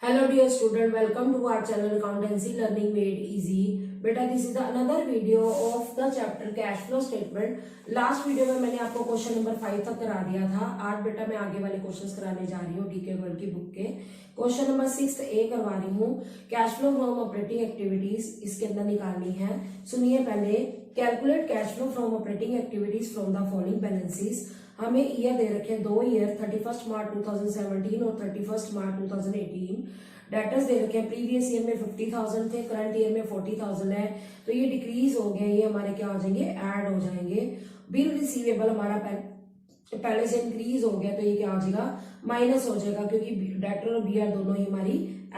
Hello dear student, welcome to our channel Accountancy Learning Made Easy. बेटा this is the another video of the chapter cash flow statement. Last video में मैंने आपको question number 5 तक करा दिया था। आज बेटा मैं आगे वाले क्वेश्चंस कराने जा रही हूँ डीके वर्ल्ड की बुक के। क्वेश्चन नंबर 6 ए करवा रही हूँ। Cash flow from operating activities इसके अंदर निकालनी है। सुनिए पहले, calculate cash flow from operating activities from the following balances. हमें ईयर दे रखे हैं, 2 ईयर 31 मार्च 2017 और 31 मार्च 2018। डेटर्स दे रखे हैं, प्रीवियस ईयर में 50,000 थे, करंट ईयर में 40,000 है, तो ये डिक्रीज हो गए, ये हमारे क्या हो जाएंगे, ऐड हो जाएंगे। बिल रिसीवेबल हमारा पहले से इंक्रीज हो गया, तो ये क्या हो जाएगा, माइनस हो जाएगा, क्योंकि डेटर और बीआर दोनों ही हमारी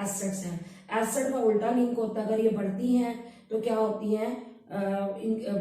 एसेट्स हैं। एसेट का उल्टा लिंक होता है, अगर ये बढ़ती हैं तो क्या होती हैं,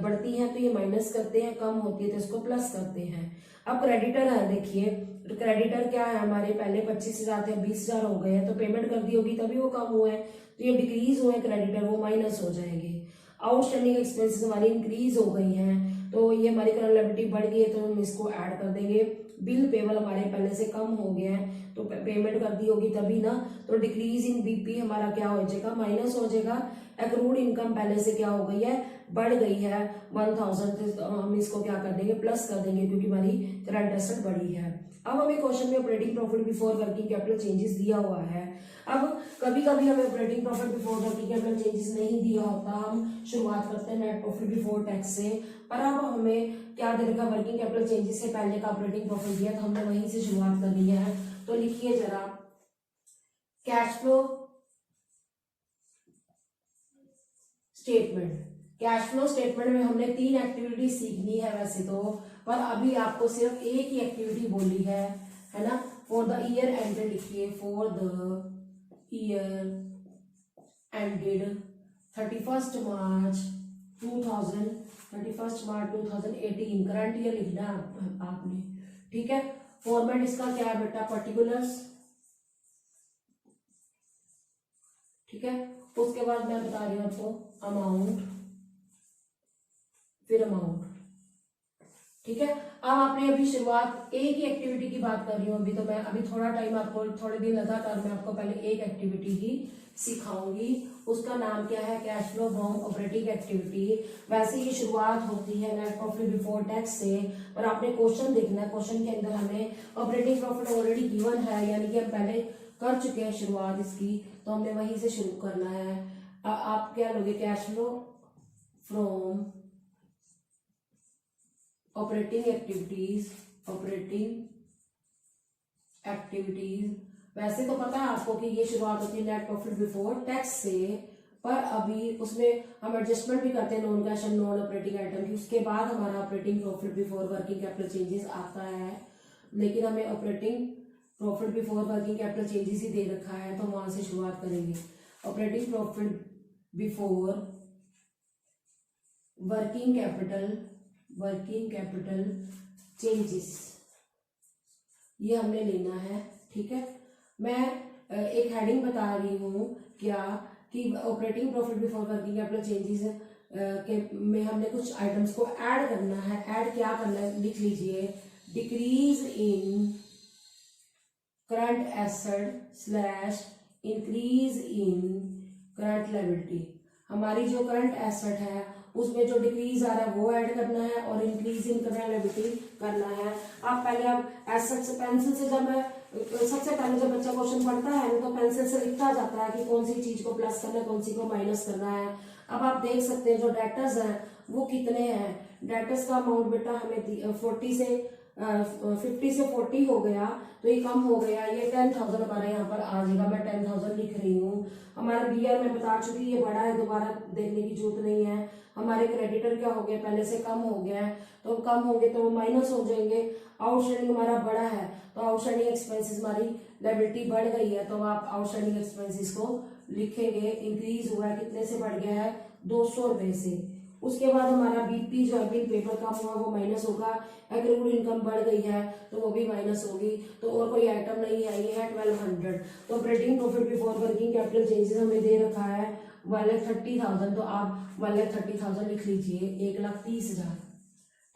बढ़ती हैं तो ये माइनस करते हैं, कम होती है तो इसको प्लस करते हैं। अब क्रेडिटर है, देखिए क्रेडिटर क्या है, हमारे पहले 25,000 थे, 20,000 हो गए हैं, तो पेमेंट कर दी होगी तभी वो कम हुए हैं, तो ये डिक्रीज हुए क्रेडिटर, वो माइनस हो जाएंगे। आउटस्टैंडिंग एक्सपेंसेस हमारी इंक्रीज हो गई हैं, तो ये हमारी करंट लायबिलिटी बढ़ गई है, तो हम इसको ऐड कर देंगे। बिल पेबल हमारे पहले से कम हो गया है, तो पेमेंट कर दी होगी तभी ना, तो डिक्रीज इन बीपी हमारा क्या हो जाएगा, माइनस हो जाएगा। एक्रूड इनकम पहले से क्या हो गई है, बढ़ गई है 1,000, तो हम इसको क्या कर देंगे, प्लस कर देंगे, क्योंकि हमारी करंट एसेट बढ़ी है। अब हमें क्वेश्चन में operating profit before working capital changes दिया हुआ है। अब कभी कभी हमें operating profit before working capital changes नहीं दिया होता, हम शुरुआत करते हैं नेट प्रॉफिट बिफोर टैक्स से, पर अब हमें क्या दे रखा, वर्किंग कैपिटल चेंजेस से पहले का ऑपरेटिंग प्रॉफिट दिया, तो हमने वहीं से शुरुआत करनी है। तो लिखिए जरा, cash flow statement. Cash flow statement में हमने 3 एक्टिविटी सीखनी है वैसे तो, पर अभी आपको सिर्फ एक ही एक्टिविटी बोली है ना। फॉर द ईयर एंडेड लिखिए, for the year ended 31 March 2018, current year लिखना आपने, ठीक है। फॉर्मेट इसका क्या है बेटा, पर्टिकुलर्स, ठीक है। उसके बाद मैं बता रही हूं आपको अमाउंट, फिर अमाउंट, ठीक है। अब आपने अभी शुरुआत एक ही एक्टिविटी की बात कर रही हूँ अभी, तो मैं अभी थोड़ा टाइम आपको, थोड़े दिन लगातार मैं आपको पहले एक एक्टिविटी ही सिखाऊंगी। उसका नाम क्या है, cash flow from operating activity. वैसे ये शुरुआत होती है नेट प्रॉफिट बिफोर टैक्स से, पर आपने क्वेश्चन देखना है, क्वेश्चन के अंदर हमें ऑपरेटिंग प्रॉफिट ऑलरेडी गिवन है, यानी कि हम पहले कर चुके हैं शुरुआत इसकी, तो हमने वहीं से शुरू करना है। आप क्या लोगे, cash flow from operating activities, वैसे तो पता है आपको कि ये शुरुआत होती है नेट प्रॉफिट बिफोर टैक्स से, पर अभी उसमें हम एडजस्टमेंट भी करते हैं non cash and non operating item की, उसके बाद हमारा operating profit before working capital changes आता है। लेकिन हमें operating profit before working capital changes ही दे रखा है, तो वहां से शुरुआत करेंगे। Operating profit before working capital changes, ये हमने लेना है, ठीक है। मैं एक हेडिंग बता रही हूँ क्या, कि operating profit before working capital changes के में हमने कुछ आइटम्स को ऐड करना है। ऐड क्या करना है, लिख लीजिए, decrease in current asset slash increase in current liability. हमारी जो करंट एसेट है उसमें जो डिक्रीज आ रहा है वो ऐड करना है, और इंक्रीज इन करंट लायबिलिटी करना है। आप पहले आप एसेट से, पेंसिल से, जब मैं सबसे पहले जब बच्चा क्वेश्चन पढ़ता है तो पेंसिल से लिखता जाता है कि कौन सी चीज को प्लस करना है, कौन सी को माइनस करना है। अब आप देख सकते हैं जो डेटर्स हैं वो कितने हैं। डेटर्स का अमाउंट बेटा हमें 50 से 40 हो गया, तो ये कम हो गया, ये 10,000 हमारे यहाँ पर आ जाएगा, मैं 10,000 लिख रही हूँ। हमारा बीआर में बता चुकी, ये बड़ा है, दोबारा देखने की जरूरत नहीं है। हमारे क्रेडिटर क्या हो गया, पहले से कम हो गया है, तो कम होंगे तो माइनस हो जाएंगे। आउटस्टैंडिंग हमारा बड़ा है, तो आउटस्टैंडिंग एक्सपेंसेस हमारी लायबिलिटी बढ़ गई है, तो आप आउटस्टैंडिंग एक्सपेंसेस को लिखेंगे। इंक्रीज हुआ है, कितने से बढ़ गया है, 200 रुपए से। उसके बाद हमारा बीपी जो है, बिल पेपर कम हुआ, वो माइनस होगा। एक्रूड इनकम बढ़ गई है, तो वो भी माइनस होगी। तो और कोई आइटम नहीं है, ये है 1200। तो operating profit before working capital changes हमें दे रखा है 1,30,000, तो आप 1,30,000 लिख लीजिए, 1,30,000,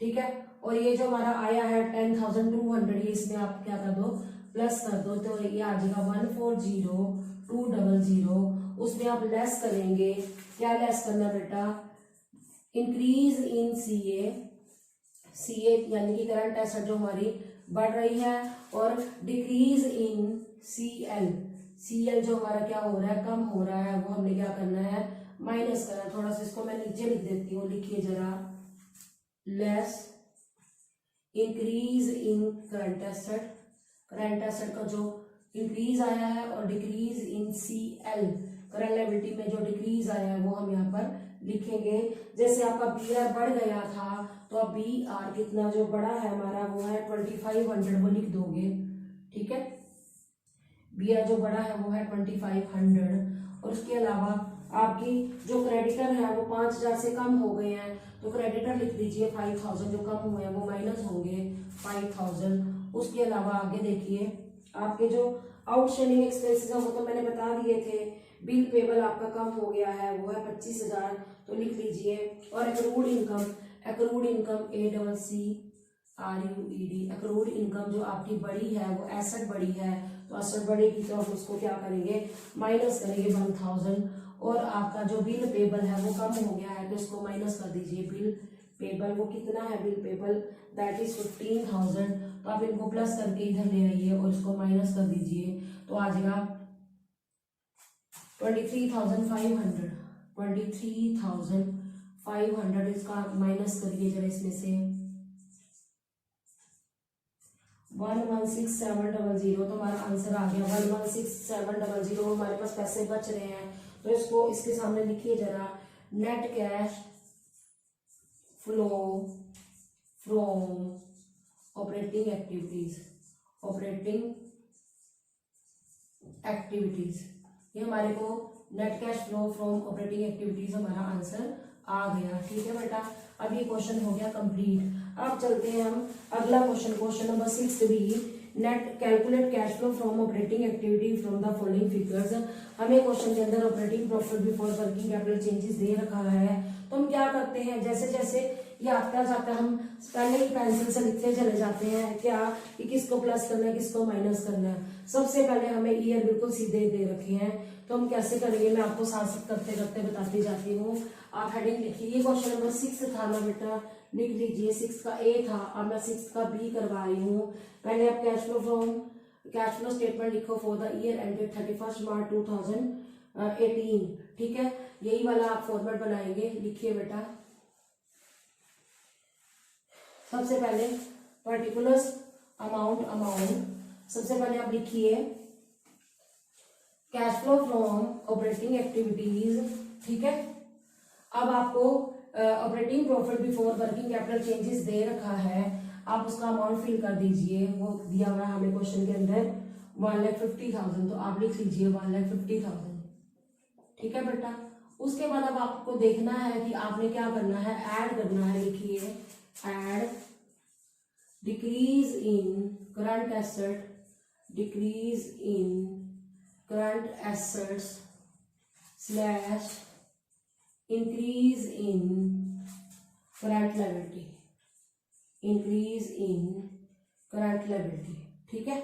ठीक है। और ये जो हमारा आया है 10,200, ये इसमें आप क्या कर दो, प्लस कर दो तो ये आ जाएगा 140200। उसमें आप लेस करेंगे, क्या लेस करना बेटा, इंक्रीज इन सीए यानी कि करंट एसेट जो हमारी बढ़ रही है, और डिक्रीज इन सीएल जो हमारा क्या हो रहा है, कम हो रहा है, वो हमने क्या करना है, माइनस करना है। थोड़ा सा इसको मैं नीचे लिख देती हूँ, लिखिए जरा, less increase in current asset का जो इंक्रीज आया है, और decrease in CL current liability में जो डिक्रीज आया है वो हम यहाँ पर लिखेंगे। जैसे आपका बीआर बढ़ गया था, तो अब बीआर कितना जो बड़ा है हमारा वो है 2500, वो लिख दोगे, ठीक है। बीआर जो बड़ा है वो है 2500, और उसके अलावा आपकी जो क्रेडिटर है वो 5000 से कम हो गए हैं, तो क्रेडिटर लिख दीजिए 5000, जो कम हुए हैं वो माइनस होंगे 5000। उसके अलावा आगे देखिए, आपके जो आउटस्टैंडिंग एक्सपेंसेस है वो तो मैंने बता दिए थे। बिल पेबल आपका कम हो गया है, वो है 25000, तो लिख लीजिए। और accrued income ACCRUED, accrued income जो आपकी बड़ी है, वो एसेट बड़ी है, तो एसेट बढ़ेगी तो हम उसको क्या करेंगे, माइनस करेंगे 1000। और आपका जो बिल पेबल है वो कम हो गया है, तो इसको माइनस कर दीजिए। बिल पेबल वो कितना है, बिल पेबल दैट इज 15000, तो आप इनको प्लस करके इधर ले आइए और इसको माइनस कर दीजिए, तो आ जाएगा 23,500। इसका माइनस करिए जरा, इसमें से 116700, तो हमारा आंसर आ गया 116700। हमारे पास पैसे बच रहे हैं, तो इसको इसके सामने लिखिए जरा, net cash flow from operating activities, ये हमारे को net cash flow from operating activities हमारा आंसर आ गया, ठीक है बेटा। अब ये क्वेश्चन हो गया कंप्लीट। अब चलते हैं हम अगला question number 6B, net calculate cash flow from operating activity from the following figures. हमें क्वेश्चन के अंदर operating profit before working capital changes दे रखा है, तो हम क्या करते हैं, जैसे जैसे ये आता जाता है हम पहले ही पेंसिल से लिखते चले जाते हैं, क्या कि किसको प्लस करना है किसको माइनस करना है। सबसे पहले हमें ईयर बिल्कुल सीधे दे रखे हैं, तो हम कैसे करेंगे मैं आपको साथ साथ करते करते बताती जाती हूँ। आप हेडिंग लिखिए, ये क्वेश्चन नंबर 6 था ना बेटा, लिख लीजिए। 6 का ए था, अब मैं 6 का बी करवा रही हूँ। पहले आप कैश फ्लो स्टेटमेंट लिखो फॉर द ईयर एंडेड 31 मार्च 2018, ठीक है। यही वाला आप फॉर्मेट बनाएंगे, लिखिए बेटा। सबसे पहले पर्टिकुलर्स अमाउंट सबसे पहले आप लिखिए cash flow from operating activities, ठीक है। अब आपको operating profit before working capital changes दे रखा है, आप उसका अमाउंट फिल कर दीजिए। वो दिया हुआ है हमें क्वेश्चन के अंदर 1,50,000, तो आप लिख लीजिए 1,50,000, ठीक है बेटा। उसके बाद अब आपको देखना है कि आपने क्या करना है, ऐड करना है। लिखिए add decrease in current assets slash increase in current liability, ठीक है।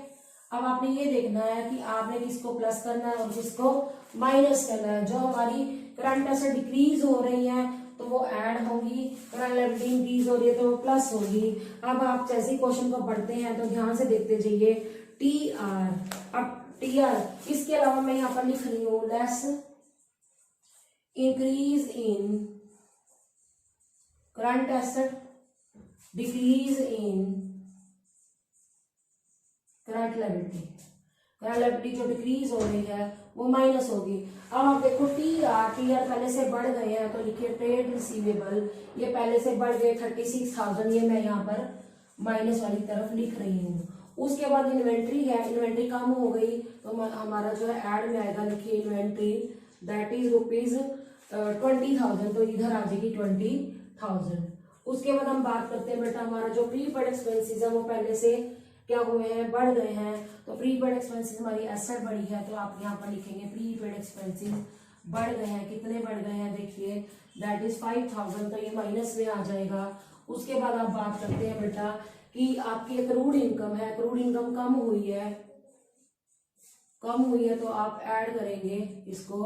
अब आपने ये देखना है कि आपने किसको प्लस करना है और किसको माइनस करना है। जो हमारी करंट एसेट डिक्रीज हो रही है तो वो ऐड होगी, करंट लायबिलिटी इंक्रीज हो रही है तो वो प्लस होगी। अब आप जैसे क्वेश्चन को पढ़ते हैं तो ध्यान से देखते जाइए। TR, अब TR इसके अलावा मैं यहाँ पर लिख रही हूँ less increase in current asset decrease in current liability जो डिक्रीज हो रही है वो माइनस होगी। अब आप देखो TR पहले से बढ़ गए हैं, तो लिखिए ट्रेड रिसीवेबल, ये पहले से बढ़ गए 36,000, ये मैं यहाँ पर माइनस वाली तरफ लिख रही हूँ। उसके बाद इन्वेंट्री है, इन्वेंट्री कम हो गई तो हमारा जो है ऐड में आएगा, लिखिए इन्वेंट्री दैट इज ₹20,000, तो इधर आ जाएगी 20,000। उसके बाद हम बात करते हैं बेटा, हमारा जो प्रीपेड एक्सपेंसेस है वो पहले से क्या हुए हैं, बढ़ गए हैं। तो प्रीपेड एक्सपेंसेस हमारी एसेट बढ़ी है, तो आप यहाँ पर लिखेंगे प्रीपेड एक्सपेंसेस बढ़ गए हैं। कितने बढ़ गए हैं देखिए, दैट इज 5,000, तो ये माइनस में आ जाएगा। उसके बाद आप बात करते हैं बेटा कि आपकी एक्रूड इनकम है, एक्रूड इनकम कम हुई है, कम हुई है तो आप ऐड करेंगे इसको,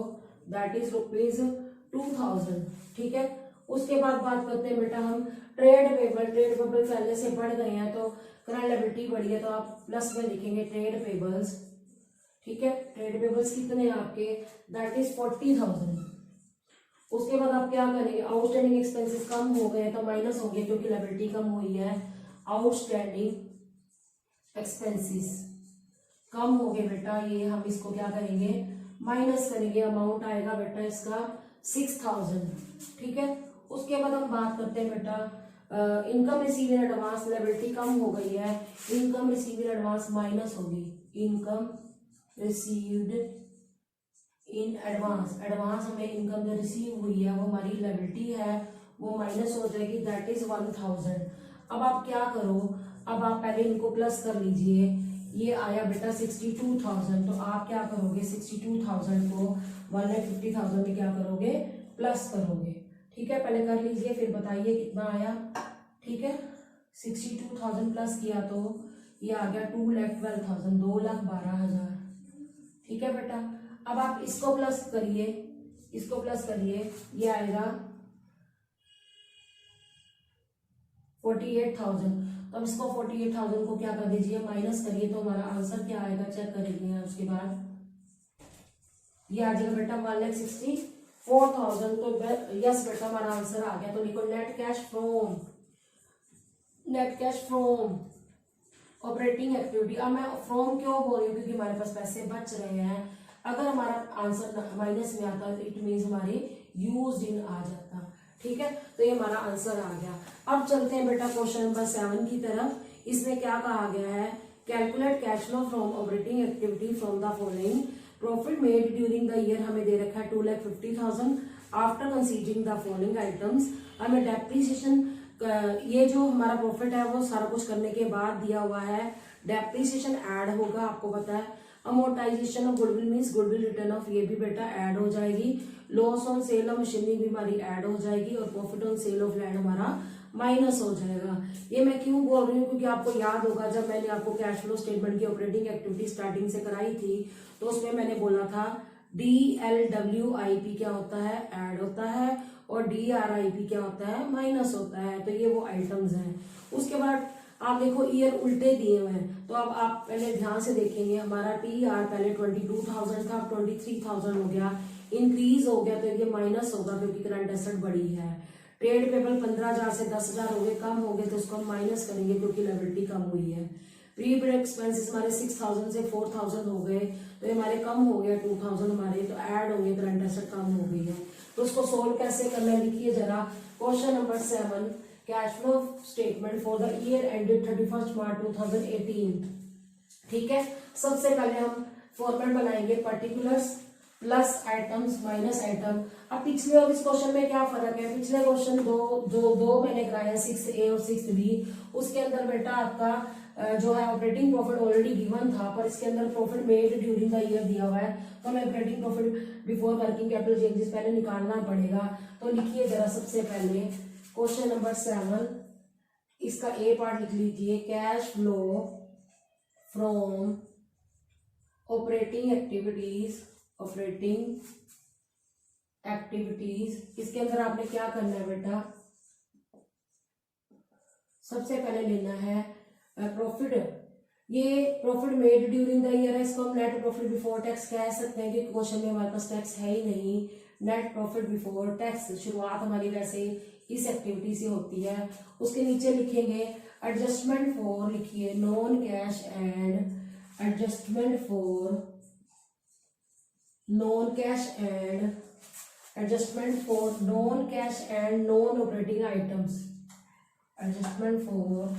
दैट इज ₹2000, ठीक है। उसके बाद बात करते हैं बेटा हम ट्रेड पेबल। ट्रेड पेबल पहले से बढ़ गए हैं तो करंट लायबिलिटी बढ़ी है तो आप प्लस में लिखेंगे ट्रेड पेबल्स, ठीक है। ट्रेड पेबल्स कितने हैं आपके, दैट इज 40,000। उसके बाद आप क्या करेंगे, आउटस्टैंडिंग एक्सपेंसेस कम हो गए तो माइनस हो गए क्योंकि लायबिलिटी कम हुई है। आउटस्टैंडिंग एक्सपेंसेस कम हो गए बेटा, ये हम इसको क्या करेंगे, माइनस करेंगे। अमाउंट आएगा बेटा इसका 6,000, ठीक है। उसके बाद हम बात करते हैं बेटा income receive in advance. Liability कम हो गई है, income receive in advance minus होगी। Income received in advance, advance हमें इनकम जो रिसीव हुई है वो हमारी लायबिलिटी है, वो माइनस हो जाएगी, दैट इज 1000। अब आप क्या करो, अब आप पहले इनको प्लस कर लीजिए। ये आया बेटा 62,000, तो आप क्या करोगे 62,000 को 150,000 में क्या करोगे, प्लस करोगे, ठीक है। पहले कर लीजिए फिर बताइए कितना आया, ठीक है। 62,000 प्लस किया तो ये आ गया 2,12,000, 2,12,000, ठीक है बेटा। अब आप इसको प्लस करिए, इसको प्लस करिए, ये आएगा 48,000। तो अब इसको 48,000 को क्या कर दीजिए, माइनस करिए, तो हमारा आंसर क्या आएगा चेक करेंगे। उसके बाद ये आ जाएगा बेटा 1,64,000। तो यस बेटा हमारा आंसर आ गया। तो लिखो net cash from, net cash from operating activity. अब मैं फ्रॉम क्यों बोल रही हूँ, क्योंकि हमारे पास पैसे बच रहे हैं। अगर हमारा आंसर माइनस में आता तो इट मीन्स हमारे यूज्ड इन आ जाता, ठीक है। तो ये हमारा आंसर आ गया। अब चलते हैं बेटा क्वेश्चन नंबर 7 की तरफ। इसमें क्या कहा गया है, calculate cash flow from operating activity from the following. Profit made during the year हमें दे रखा है 2,50,000 after considering the following items. हमें डेप्रिसिएशन, ये जो हमारा प्रॉफिट है वो सारा कुछ करने के बाद दिया हुआ है। डेप्रिसिएशन ऐड होगा, आपको पता है। Amortisation of goodwill means goodwill return of, ये भी बेटा ऐड हो जाएगी। Loss on sale of machinery भी हमारी ऐड हो जाएगी और profit on sale of land हमारा माइनस हो जाएगा। ये मैं क्यों बोल रही हूँ, क्योंकि आपको याद होगा जब मैंने आपको कैश फ्लो स्टेटमेंट की ऑपरेटिंग एक्टिविटी स्टार्टिंग से कराई थी तो उसमें मैंने बोला था DLWIP क्या होता है, ऐड होता है, और DRIP क्या होता है, माइनस होता है। तो ये वो आइटम्स हैं। उसके बाद आप देखो ईयर उल्टे दिए हुए हैं, तो अब आप पहले ध्यान से देखेंगे। हमारा TR पहले 22,000 था, 23,000 हो गया, इंक्रीज हो गया, तो ये माइनस होगा क्योंकि करंट एसेट बढ़ी है। ट्रेड पेबल 15,000 से 10,000 हो गए, कम हो गए, तो उसको हम माइनस करेंगे क्योंकि लायबिलिटी कम हुई है। प्री पेड एक्सपेंसेस हमारे 6,000 से 4,000 हो गए, तो हमारे कम हो गया 2,000 हमारे, तो ऐड होंगे, करंट एसेट कम हो गई है। तो उसको सोल्व कैसे करना है, लिखिए जरा। Question number 7, cash flow statement for the year ended 31 मार्च 2018, ठीक है। सबसे पहले हम फॉर्मेट बनाएंगे particulars plus items minus item. अब पिछले और इस क्वेश्चन में क्या फर्क है, पिछले क्वेश्चन दो मैंने कराया 6A और 6B, उसके अंदर बेटा आपका जो है ऑपरेटिंग प्रॉफिट ऑलरेडी गिवन था, पर इसके अंदर profit made during the year दिया हुआ है, तो हमें operating profit before working capital changes पहले निकालना पड़ेगा। तो लिखिए जरा सबसे पहले क्वेश्चन नंबर 7, इसका ए पार्ट लिख लीजिए, cash flow from operating activities, operating activities. इसके अंदर आपने क्या करना है बेटा, सबसे पहले लेना है प्रॉफिट। ये profit made during the year है, इसको हम नेट प्रॉफिट बिफोर टैक्स कह सकते हैं क्योंकि क्वेश्चन में हमारे पास टैक्स है ही नहीं। नेट प्रॉफिट बिफोर टैक्स, शुरुआत हमारी वैसे इस एक्टिविटी से होती है। उसके नीचे लिखेंगे एडजस्टमेंट फॉर, लिखिए non cash and adjustment for non cash and adjustment for non cash and non operating items, adjustment for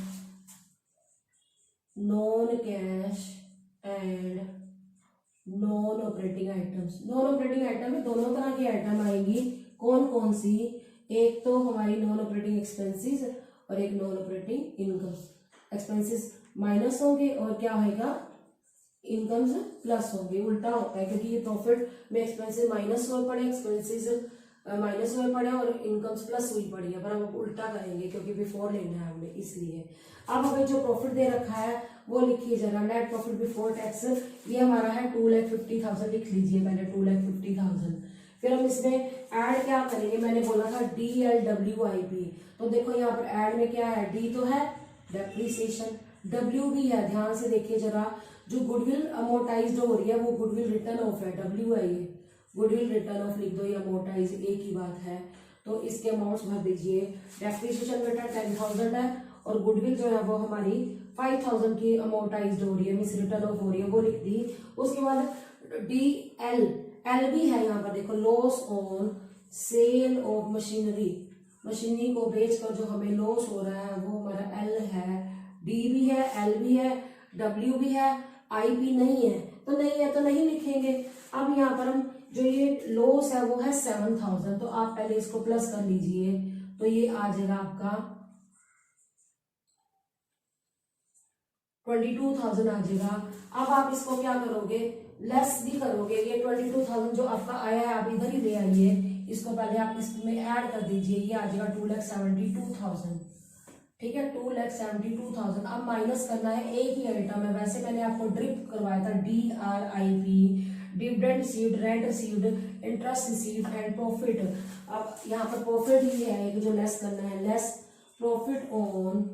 non cash and non operating items. Non operating item में दोनों तरह की आइटम आएंगी, कौन कौन सी, एक तो हमारी नॉन ऑपरेटिंग एक्सपेंसेस और एक non operating income. Expenses minus होंगे और क्या होगा, इनकम्स प्लस होंगे। उल्टा होता है क्योंकि ये प्रॉफिट में एक्सपेंसेस माइनस हुए पड़े, एक्सपेंसेस माइनस हुए पड़े और इनकम्स प्लस हुई पड़ी है, पर हम उल्टा करेंगे क्योंकि बिफोर लेना है हमने, इसलिए। अब हमें जो प्रॉफिट दे रखा है वो लिखिए जरा। नेट प्रॉफिट बिफोर टैक्स ये हमारा है 2,50,000, लिख लीजिए पहले 2,50,000। फिर हम इसमें ऐड क्या करेंगे, मैंने बोला था DLWIP, तो देखो यहाँ पर ऐड में क्या है, डी तो है डेप्रीसिएशन, डब्ल्यू भी है, ध्यान से देखिए जरा, जो गुडविल अमोर्टाइज्ड हो रही है वो गुडविल रिटर्न ऑफ है, डब्ल्यू है ये, गुडविल रिटर्न ऑफ लिख दो या अमोर्टाइज एक ही बात है, तो इसके अमाउंट्स भर दीजिए। डेप्रीसिएशन बेटा 10,000 है और गुडविल जो है वो हमारी 5,000 की अमोर्टाइज्ड हो रही है, मीन्स रिटर्न ऑफ हो रही है, वो लिख दी। उसके बाद DL, एल भी है यहाँ पर देखो, loss on sale of machinery, machinery को बेचकर जो हमें लॉस हो रहा है वो हमारा एल है। डी भी है, एल भी है, डब्ल्यू भी है, IP नहीं है, तो नहीं है तो नहीं लिखेंगे। अब यहाँ पर हम जो ये लॉस है वो है 7,000, तो आप पहले इसको प्लस कर लीजिए, तो ये आ जाएगा आपका 22,000 आ जाएगा। अब आप इसको क्या करोगे, लेस भी करोगे, ये 22,000 जो आपका आया है आप इधर ही ले आइए, इसको पहले आप इसमें ऐड कर दीजिए, ये आ जाएगा 2,72,000, ठीक है 2,72,000। अब माइनस करना है एक ही आइटम है, वैसे मैंने आपको ड्रिप करवाया था DRIP, dividend received, rent received, interest received and profit. अब यहाँ पर प्रॉफिट ही है एक जो लेस करना है, less profit on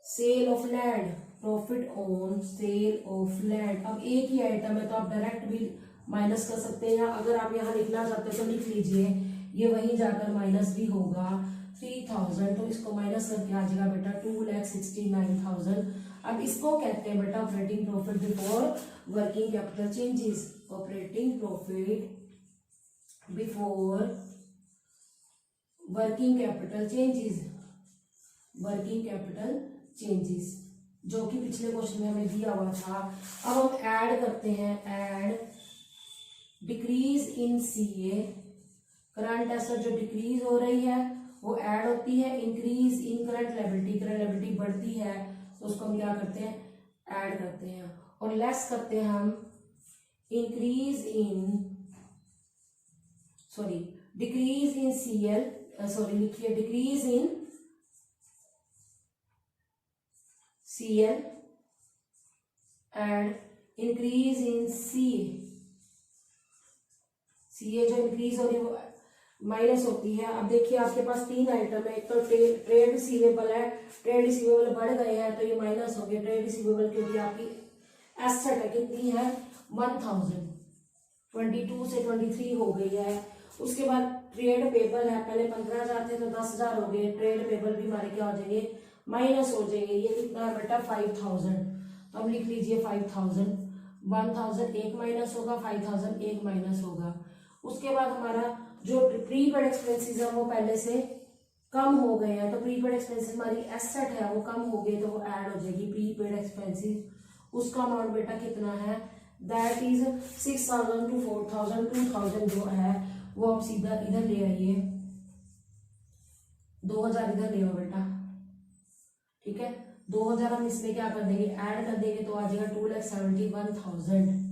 sale of land, profit on sale of land. अब एक ही आइटम है तो आप डायरेक्ट भी माइनस कर सकते हैं, या अगर आप यहाँ लिखना चाहते हैं तो लिख लीजिए, ये वहीं जाकर माइनस भी होगा 3,000, तो इसको माइनस करके आ जाएगा बेटा 2,69,000। अब इसको कहते हैं बेटा operating profit before working capital changes, operating profit before working capital changes, working capital changes, जो कि पिछले क्वेश्चन में हमें दिया हुआ था। अब हम ऐड करते हैं, add decrease in CA, current asset जो डिक्रीज हो रही है वो ऐड होती है, increase in current liability, current liability बढ़ती है तो उसको हम क्या करते हैं, ऐड करते हैं, और लेस करते हैं हम increase in, sorry decrease in CL, sorry लिखिए decrease in CL and increase in CA, CA जो इंक्रीज हो रही है माइनस होती है। अब देखिए आपके पास तीन आइटम है, एक तो ट्रेड रिसीवेबल है, ट्रेड रिसीवेबल बढ़ गए हैं तो ये माइनस हो गए ट्रेड रिसीवेबल, क्योंकि आपकी एसेट है कितनी है 1,000, 22 से 23 हो गई है। उसके बाद ट्रेड पेबल है, पहले 15,000 थे तो 10,000 हो गए, ट्रेड पेबल भी हमारे क्या हो जाएंगे, माइनस हो जाएंगे। ये कितना है बेटा 5,000, तो अब लिख लीजिए 5,000, 1,000 एक माइनस होगा, 5,000 एक माइनस होगा। उसके बाद हमारा जो प्रीपेड एक्सपेंसेस है वो पहले से कम हो गए हैं, तो प्रीपेड एक्सपेंसेस हमारी एसेट है वो कम हो गई तो वो ऐड हो जाएगी प्रीपेड एक्सपेंसेस। उसका अमाउंट बेटा कितना है, दैट इज 6,000 to 4,000, 2,000 जो है वो आप सीधा इधर ले आइए, 2,000 इधर ले आओ बेटा, ठीक है 2,000 हम इसमें क्या कर देंगे, ऐड कर देंगे तो आ जाएगा 2,71,000।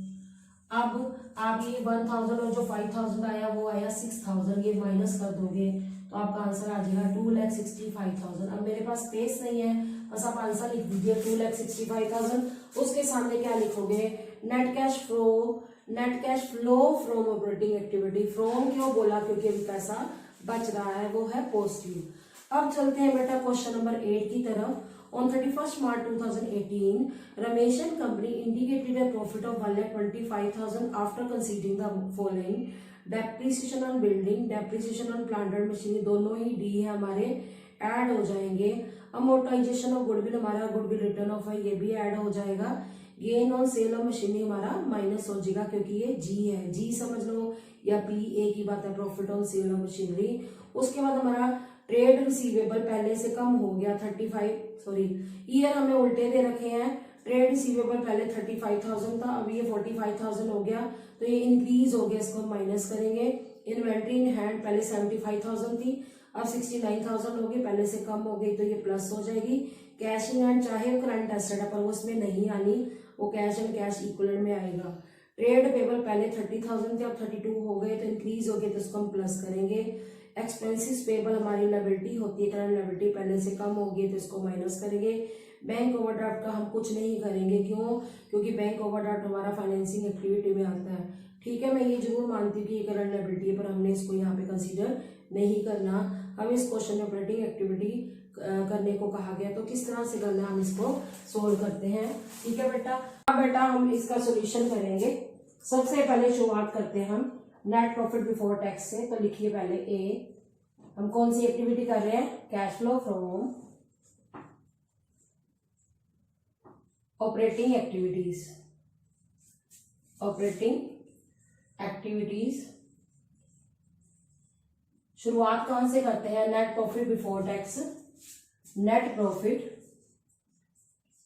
अब आप ये 1,000 और जो 5,000 आया वो आया 6,000, ये माइनस कर दोगे तो आपका आंसर आ जाएगा 2,65,000। अब मेरे पास स्पेस नहीं है, बस आप आंसर लिख दीजिए 2,65,000। उसके सामने क्या लिखोगे, net cash flow, net cash flow from operating activity. From क्यों बोला, क्योंकि अभी पैसा बच रहा है, वो है पॉजिटिव। अब चलते हैं बेटा क्वेश्चन नंबर 8 की तरफ। On 31st March 2018, Ramesh and company indicated a profit of 1,25,000 after considering the following: depreciation on building, depreciation on plant and machinery, दोनों ही डी है हमारे, ऐड हो जाएंगे। अमोर्टाइजेशन ऑफ गुडविल, हमारा गुडविल रिटर्न ऑफ है ये भी ऐड हो जाएगा। Gain on sale of machinery हमारा माइनस हो जाएगा क्योंकि ये जी है, जी समझ लो या पी, एक ही बात है, profit on sale of machinery. उसके बाद हमारा ट्रेड रिसीवेबल पहले से कम हो गया 35, सॉरी ईयर हमें उल्टे दे रखे हैं, ट्रेड रिसीवेबल पहले 35,000 था, अब ये 45,000 हो गया तो ये इंक्रीज हो गया, इसको हम माइनस करेंगे। इन्वेंट्री इन हैंड पहले 75,000 थी, अब 69,000 हो गई, पहले से कम हो गई तो ये प्लस हो जाएगी। कैश इन हैंड चाहे करंट एसेट है पर वो उसमें नहीं आनी, वो कैश एंड कैश इक्वल में आएगा। ट्रेड पेबल पहले 30,000 थे, अब 32 हो गए तो इंक्रीज हो गए तो इसको हम प्लस करेंगे। एक्सपेंसिस पेबल हमारी लायबिलिटी होती है, करंट लायबिलिटी पहले से कम होगी तो इसको माइनस करेंगे। बैंक ओवरड्राफ्ट का हम कुछ नहीं करेंगे, क्यों? क्योंकि बैंक ओवरड्राफ्ट हमारा फाइनेंसिंग एक्टिविटी में आता है। ठीक है, मैं ये जरूर मानती हूँ कि ये करंट लायबिलिटी है, पर हमने इसको यहाँ पे कंसीडर नहीं करना। हम इस क्वेश्चन में ऑपरेटिंग एक्टिविटी करने को कहा गया, तो किस तरह से करना हम इसको सोल्व करते हैं। ठीक है बेटा, अब बेटा हम इसका सोल्यूशन करेंगे। सबसे पहले शुरुआत करते हैं हम नेट प्रॉफिट बिफोर टैक्स से। तो लिखिए पहले ए, हम कौन सी एक्टिविटी कर रहे हैं? Cash flow from operating activities. Operating activities शुरुआत कहां से करते हैं? Net profit before tax. Net profit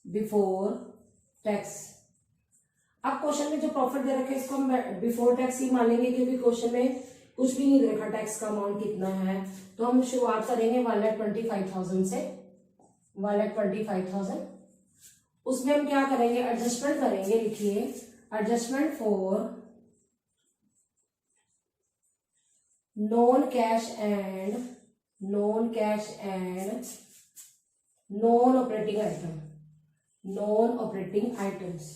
before tax. अब क्वेश्चन में जो प्रॉफिट दे रखा है इसको हम बिफोर टैक्स ही मान लेंगे, क्योंकि क्वेश्चन में कुछ भी नहीं दे रखा टैक्स का अमाउंट कितना है। तो हम शुरुआत करेंगे 1,25,000 से। 1,25,000 उसमें हम क्या करेंगे? एडजस्टमेंट करेंगे। लिखिए adjustment for non cash and non operating item. Non operating items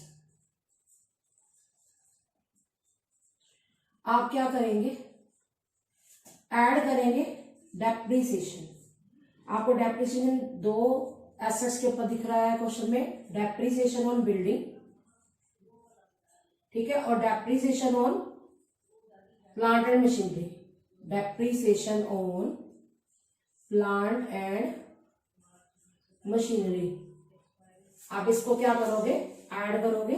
आप क्या करेंगे? ऐड करेंगे डेप्रिसिएशन। आपको डेप्रिसिएशन दो एसेट्स के ऊपर दिख रहा है क्वेश्चन में, डेप्रिसिएशन ऑन बिल्डिंग, ठीक है, और depreciation on plant and machinery. Depreciation on plant and machinery आप इसको क्या करोगे? ऐड करोगे।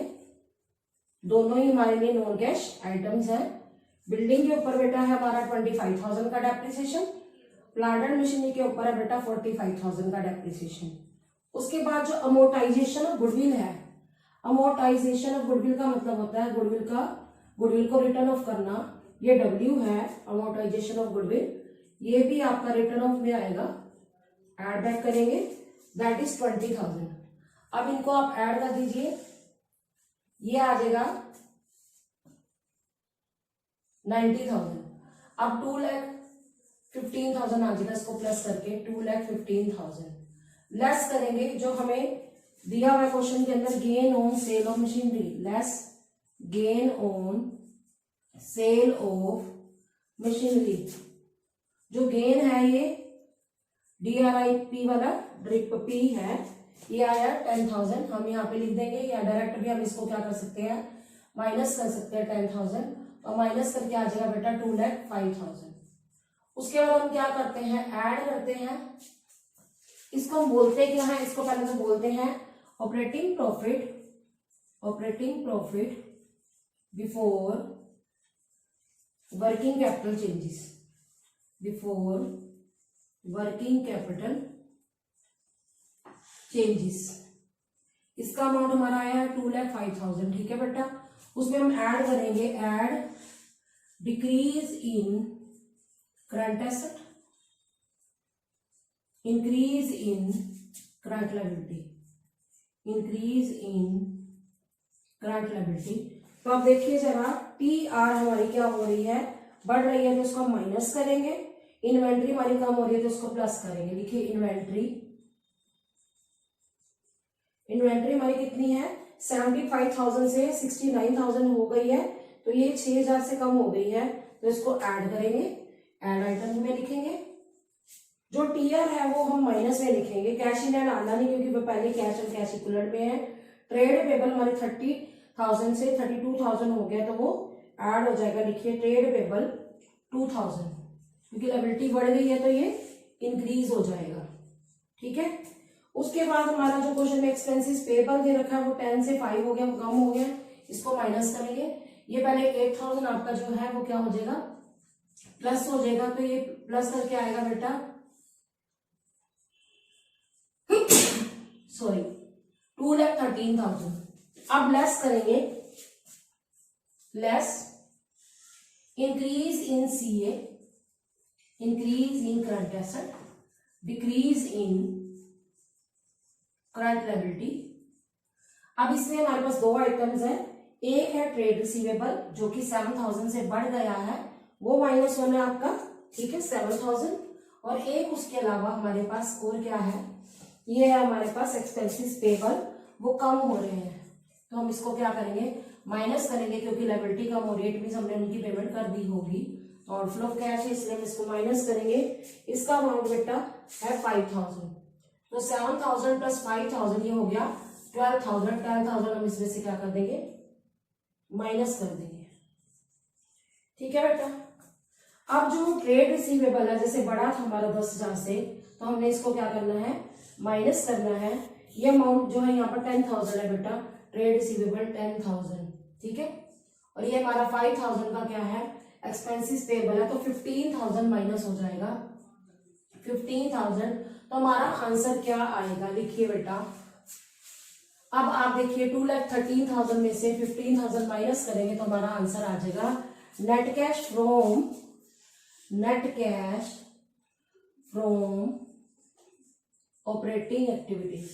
दोनों ही हमारे लिए नॉन कैश आइटम्स है। बिल्डिंग के ऊपर बेटा है हमारा 25,000 का डेप्रिसिएशन, प्लांट एंड मशीनरी के ऊपर है बेटा 45,000 का डेप्रिसिएशन। उसके बाद जो अमोर्टाइजेशन ऑफ गुडविल है, अमोर्टाइजेशन ऑफ गुडविल का मतलब होता है गुडविल को रिटर्न ऑफ करना। ये W है अमोर्टाइजेशन ऑफ गुडविल, ये भी आपका रिटर्न ऑफ में आएगा। ऐड बैक करेंगे, दैट इज 20,000। अब इनको आप ऐड कर दीजिए, ये आ जाएगा 90,000। अब 2,15,000 आ जाएगा, इसको प्लस करके 2,15,000 लेस करेंगे जो हमें दिया हुआ क्वेश्चन के अंदर, gain on sale of machinery, less gain on sale of machinery. जो गेन है ये DRIP वाला ड्रिप पी है, ये आया 10,000। हम यहाँ पे लिख देंगे, या डायरेक्ट भी हम इसको क्या कर सकते हैं? माइनस कर सकते हैं 10,000, और माइनस करके आ जाएगा बेटा 2,05,000। उसके बाद हम क्या करते हैं? ऐड करते हैं। इसको हम बोलते क्या है? इसको पहले तो बोलते हैं operating profit before working capital changes. Before working capital changes इसका अमाउंट हमारा आया है 2,05,000। ठीक है बेटा, उसमें हम ऐड करेंगे, add decrease in current asset, increase in current liability, increase in current liability. तो आप देखिए जरा, TR हमारी क्या हो रही है? बढ़ रही है, तो उसको हम माइनस करेंगे। इन्वेंट्री हमारी कम हो रही है, तो उसको प्लस करेंगे। लिखिए इन्वेंट्री हमारी कितनी है? 75,000 से 69,000 हो गई है, तो ये 6,000 से कम हो गई है, तो इसको ऐड करेंगे। ऐड आइटम में लिखेंगे। जो TR है वो हम माइनस में लिखेंगे, कैश इन हैंड आना नहीं, क्योंकि वो पहले कैश और कैश इक्विवेलेंट में है। ट्रेड पेबल हमारे 30,000 से 32,000 हो गया, तो वो ऐड हो जाएगा। लिखिए ट्रेड पेबल 2,000, क्योंकि लायबिलिटी बढ़ गई है तो ये इंक्रीज हो जाएगा। ठीक है, उसके बाद हमारा जो क्वेश्चन में एक्सपेंसेस पेबल दे रखा है वो 10 से 5 हो गया, वो कम हो गया, इसको माइनस करेंगे। ये पहले 8,000 आपका जो है वो क्या हो जाएगा? प्लस हो जाएगा, तो ये प्लस करके आएगा बेटा सॉरी 2,13,000। अब लेस करेंगे, less increase in CA, increase in current asset, decrease in current liability. अब इसमें हमारे पास दो आइटम्स हैं, एक है ट्रेड रिसीवेबल जो कि 7,000 से बढ़ गया है, वो माइनस होना है आपका ठीक है 7,000। और एक उसके अलावा हमारे पास और क्या है, ये है हमारे पास एक्सपेंसेस पेबल, वो कम हो रहे हैं, तो हम इसको क्या करेंगे, माइनस करेंगे, क्योंकि लायबिलिटी कम हो रही है, मींस हमने उनकी पेमेंट कर दी होगी। आउटफ्लो ऑफ कैश है, इसलिए हम इसको माइनस करेंगे। इसका अमाउंट बेटा है 5,000, तो 7,000 प्लस 5,000 ये हो गया 12,000। 12,000 हम इसमें से क्या कर देंगे, माइनस कर देंगे। ठीक है बेटा। अब जो ट्रेड रिसीवेबल है, जैसे बड़ा था हमारा 10,000 से, तो हमने इसको क्या करना है, माइनस करना है। ये अमाउंट जो है यहाँ पर 10,000 है बेटा, ट्रेड रिसीवेबल 10,000, ठीक है। और ये हमारा 5,000 का क्या है, एक्सपेंसेस पेबल है, तो 15,000 माइनस हो जाएगा 15,000। तो हमारा आंसर क्या आएगा, लिखिए बेटा। अब आप देखिए 2,13,000 में से 15,000 माइनस करेंगे तो हमारा आंसर आ जाएगा net cash from operating activities.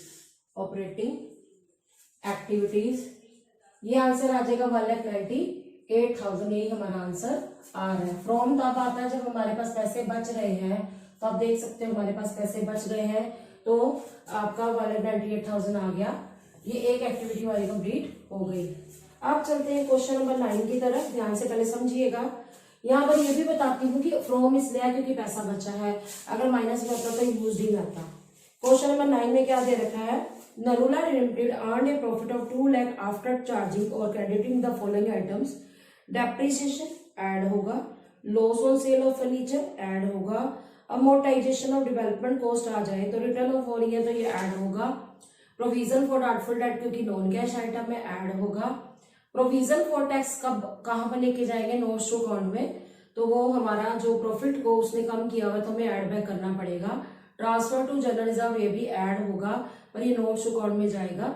ये आंसर आ जाएगा 1,98,000। यही हमारा आंसर आ रहा है। फ्रॉम तब आता है जब हमारे पास पैसे बच रहे हैं, तो आप देख सकते हो हमारे पास पैसे बच गए हैं, तो आपका 1,98,000 आ गया। ये एक एक्टिविटी हमारी कंप्लीट हो गई। अब चलते हैं क्वेश्चन नंबर 9 की तरफ। ध्यान से पहले समझिएगा। यहाँ पर ये भी बताती हूँ कि फ्रॉम इसलिए है क्योंकि पैसा बचा है, अगर माइनस में होता तो यूज ही आता। क्वेश्चन नंबर 9 में क्या दे रखा है, Narula limited earn a profit of 2 lakh after charging और crediting the following items. Depreciation add होगा, loss on sale of furniture add होगा, अमोर्टाइजेशन ऑफ डेवलपमेंट कॉस्ट आ जाए तो रिटर्न ऑफ हो रही है तो ये ऐड होगा, प्रोविजन फॉर डाउटफुल डेट क्योंकि नॉन कैश आइटम में ऐड होगा, प्रोविजन फॉर टैक्स कब कहाँ पर लेके जाएंगे, नोट्स टू अकाउंट में, तो वो हमारा जो प्रॉफिट को उसने कम किया हुआ तो हमें ऐड बैक करना पड़ेगा। ट्रांसफर टू जनरल रिजर्व ये भी ऐड होगा पर ये नोट्स टू अकाउंट में जाएगा।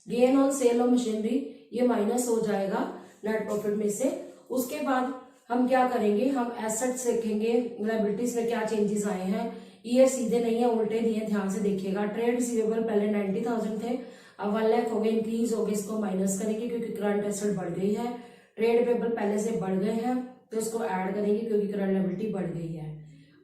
Gain on sale of machinery ये माइनस हो जाएगा नेट प्रॉफिट में से। उसके बाद हम क्या करेंगे, हम एसेट्स देखेंगे, लायबिलिटीज में क्या चेंजेस आए हैं। ये सीधे नहीं है, उल्टे दिए, ध्यान से देखिएगा। ट्रेड रिसीवेबल पहले 90,000 थे, अब 1 लाख हो गए, इंक्रीज हो गए, इसको माइनस करेंगे क्योंकि करंट एसेट बढ़ गई है। ट्रेड पेबल पहले से बढ़ गए हैं तो इसको ऐड करेंगे क्योंकि करंट लायबिलिटी बढ़ गई है।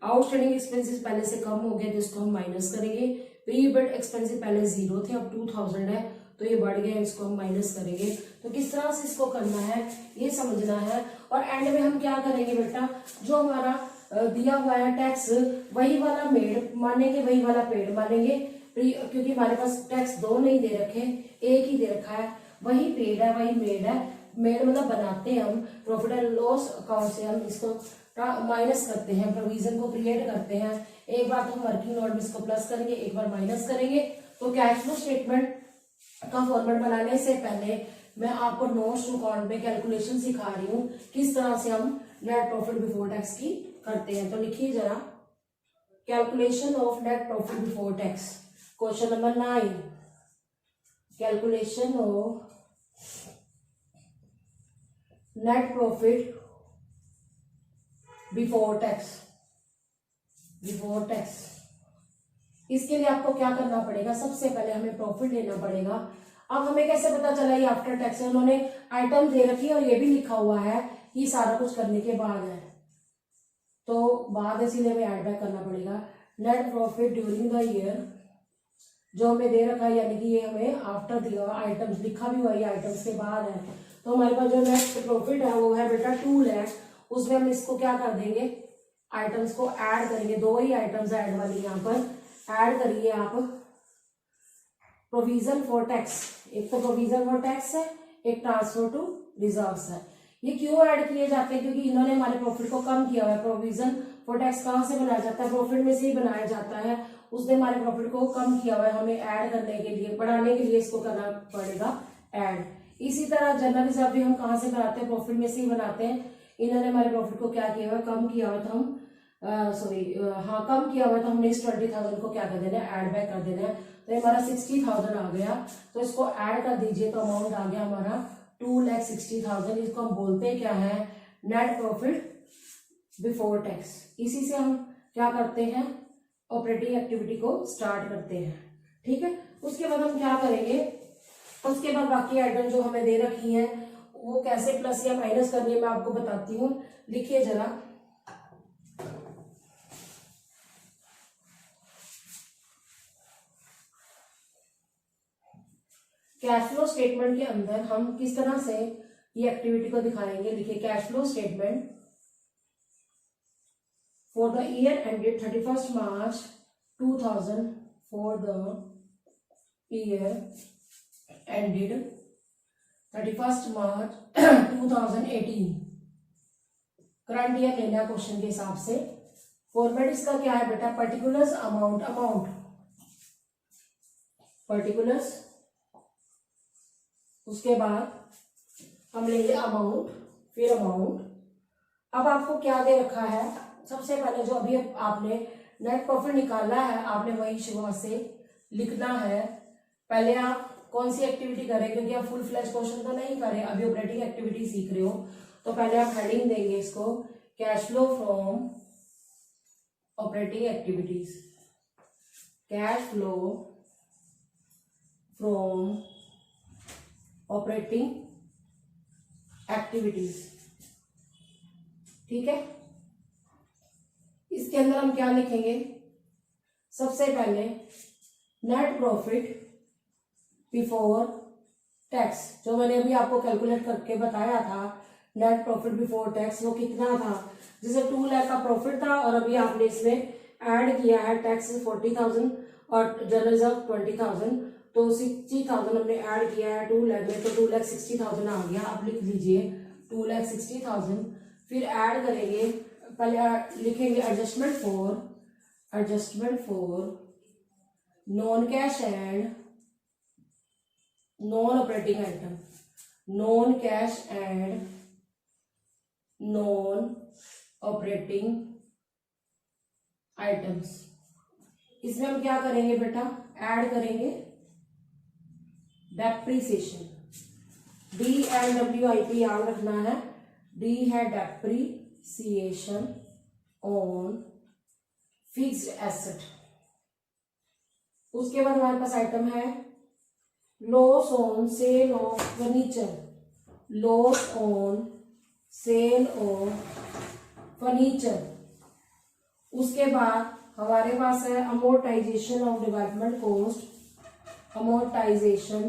आउटस्टैंडिंग एक्सपेंसेस पहले से कम हो गए तो इसको हम माइनस करेंगे। प्रीपेड एक्सपेंसेस पहले 0 थे, अब 2,000 है तो ये बढ़ गए, इसको हम माइनस करेंगे। तो किस तरह से इसको करना है ये समझना है। और एंड में हम क्या करेंगे बेटा, जो हमारा दिया हुआ है टैक्स वही वाला मेड मानेंगे, वही वाला पेड मानेंगे, क्योंकि हमारे पास टैक्स 2 नहीं दे रखे, एक ही दे रखा है। वही पेड है वही मेड है। मेड मतलब बनाते हैं हम, प्रॉफिट एंड लॉस अकाउंट से हम इसको माइनस करते हैं, प्रोविजन को क्रिएट करते हैं। एक बार तो हम वर्किंग नोट में इसको प्लस करेंगे, एक बार माइनस करेंगे। तो कैश फ्लो स्टेटमेंट का फॉर्मेट बनाने से पहले मैं आपको नोट्स टू अकाउंट में कैलकुलेशन सिखा रही हूँ किस तरह से हम नेट प्रॉफिट बिफोर टैक्स की करते हैं। तो लिखिए जरा, calculation of net profit before tax, question number 9, calculation of net profit before tax. इसके लिए आपको क्या करना पड़ेगा, सबसे पहले हमें प्रॉफिट लेना पड़ेगा। अब हमें कैसे पता चला ये आफ्टर टैक्स है, उन्होंने आइटम दे रखी है और ये भी लिखा हुआ है कि सारा कुछ करने के बाद है, तो बाद इसीलिए हमें ऐड बैक करना पड़ेगा। Net profit during the year जो हमें दे रखा है, यानी कि ये हमें आफ्टर दिया हुआ, आइटम्स लिखा भी हुआ है, आइटम्स के बाद है। तो हमारे पास जो नेट प्रॉफिट है वो है बेटा 2 लाख। उसमें हम इसको क्या कर देंगे, आइटम्स को ऐड करेंगे। 2 ही आइटम्स ऐड वाली यहाँ पर ऐड करिए आप। प्रोविजन फॉर टैक्स, एक तो प्रोविजन फॉर टैक्स है, एक ट्रांसफर टू रिजर्व्स है। ये क्यों ऐड किए जाते हैं, क्योंकि इन्होंने हमारे प्रॉफिट को कम किया हुआ है। प्रोविजन फॉर टैक्स कहाँ से बनाया जाता है, प्रॉफिट में से ही बनाया जाता है। उसने हमारे प्रॉफिट को कम किया हुआ है, हमें ऐड करने के लिए, बढ़ाने के लिए इसको करना पड़ेगा ऐड। इसी तरह जनरल रिजर्व भी हम कहाँ से बनाते हैं, प्रॉफिट में से ही बनाते हैं। इन्होंने हमारे प्रॉफिट को क्या किया हुआ है, कम किया हुआ था, हम कम किया हुआ था, हमने इस 20,000 को क्या कर देना है, ऐड बैक कर देना है। तो हमारा 60,000 आ गया, तो इसको ऐड कर दीजिए तो अमाउंट आ गया हमारा 2,60,000। इसको हम बोलते हैं क्या है, नेट प्रॉफिट बिफोर टैक्स। इसी से हम क्या करते हैं, ऑपरेटिंग एक्टिविटी को स्टार्ट करते हैं। ठीक है, उसके बाद हम क्या करेंगे, उसके बाद बाकी आइटम जो हमें दे रखी है वो कैसे प्लस या माइनस करनी है मैं आपको बताती हूँ। लिखिए जरा, कैश फ्लो स्टेटमेंट के अंदर हम किस तरह से ये एक्टिविटी को दिखाएंगे। देखिए, cash flow statement for the year ended 31st March 2000 for the year ended 31st March 2018 current year लेना क्वेश्चन के हिसाब से। फॉर्मेट इसका क्या है बेटा, पर्टिकुलर्स अमाउंट पर्टिकुलर्स, उसके बाद हम लेंगे अमाउंट, फिर अमाउंट। अब आपको क्या दे रखा है, सबसे पहले जो अभी आपने नेट प्रॉफिट निकाला है आपने वही शुरुआत से लिखना है। पहले आप कौन सी एक्टिविटी करें, क्योंकि आप फुल फ्लैश क्वेश्चन तो नहीं करें, अभी ऑपरेटिंग एक्टिविटी सीख रहे हो, तो पहले आप हेडिंग देंगे इसको cash flow from operating activities, cash flow from operating activities. ठीक है, इसके अंदर हम क्या लिखेंगे, सबसे पहले नेट प्रॉफिट बिफोर टैक्स, जो मैंने अभी आपको कैलकुलेट करके बताया था नेट प्रॉफिट बिफोर टैक्स, वो कितना था, जैसे 2 लाख का प्रॉफिट था और अभी आपने इसमें ऐड किया है टैक्स 40,000 और जनरल रिजर्व 20,000, तो 60,000 हमने ऐड किया है 2 लाख में, तो 2,60,000 आ गया। आप लिख लीजिए 2,60,000, फिर ऐड करेंगे, पहले लिखेंगे adjustment for non cash and non operating item, non cash and non operating items. इसमें हम क्या करेंगे बेटा, ऐड करेंगे डेप्रीसिएशन, DNWIP याद रखना है, डी है डेप्रीसिएशन ऑन फिक्स्ड एसेट। उसके बाद हमारे पास आइटम है loss on sale of furniture, loss on sale of furniture. उसके बाद हमारे पास है amortisation of development cost, amortisation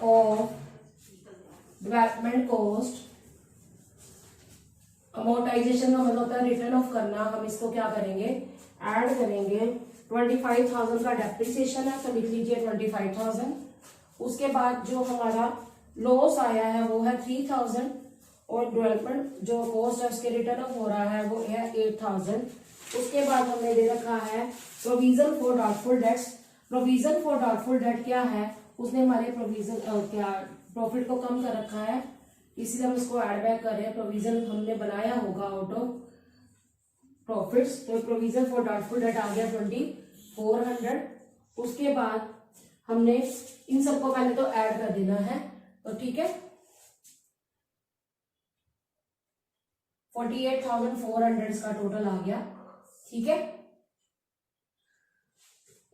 of development cost. Amortisation का मतलब होता है रिटर्न ऑफ करना, हम इसको क्या करेंगे, ऐड करेंगे। 25,000 का डेप्रिसिएशन है, तो लिख लीजिए 25,000। उसके बाद जो हमारा लॉस आया है वो है 3,000 और डेवलपमेंट जो कॉस्ट है उसके रिटर्न ऑफ हो रहा है वो है 8,000। उसके बाद हमने दे रखा है provision for doubtful debts. Provision for doubtful debt क्या है, उसने हमारे प्रोविजन क्या प्रॉफिट को कम कर रखा है, इसलिए हम इसको ऐड बैक कर रहे हैं। प्रोविजन हमने बनाया होगा आउट ऑफ प्रॉफिट्स, तो प्रोविजन फॉर डाउटफुल डेट आ गया 2,400। उसके बाद हमने इन सबको पहले तो ऐड कर देना है, तो ठीक है 48,400 का टोटल आ गया। ठीक है,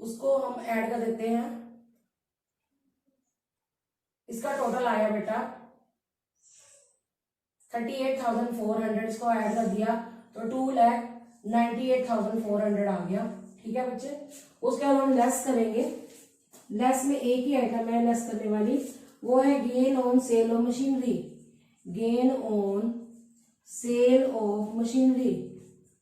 उसको हम ऐड कर देते हैं। इसका टोटल आया बेटा 38,400, इसको ऐड कर दिया तो 2,98,400 आ गया। ठीक है बच्चे, उसके बाद हम लेस करेंगे। लेस में एक ही आइटम है लेस करने वाली, वो है gain on sale of machinery, gain on sale of machinery.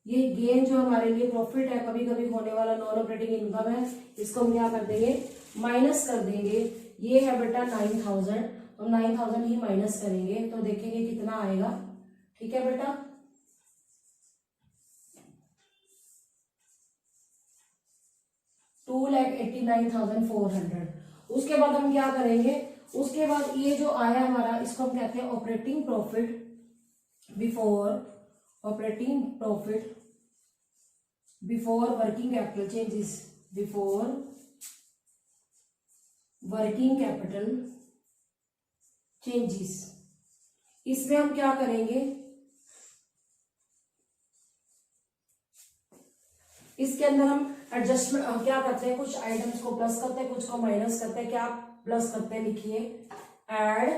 ये गेन जो हमारे लिए प्रॉफिट है, कभी कभी होने वाला नॉन ऑपरेटिंग इनकम है, इसको हम क्या कर देंगे, माइनस कर देंगे। ये है बेटा 9,000, तो 9,000 ही माइनस करेंगे तो देखेंगे कितना आएगा। ठीक है बेटा, $2,89,400। उसके बाद हम क्या करेंगे, उसके बाद ये जो आया हमारा, इसको हम कहते हैं operating profit before, operating profit before working capital changes, before working capital changes. इसमें हम क्या करेंगे, इसके अंदर हम एडजस्टमेंट क्या करते हैं, कुछ आइटम्स को प्लस करते हैं, कुछ को माइनस करते हैं। क्या प्लस करते हैं, लिखिए add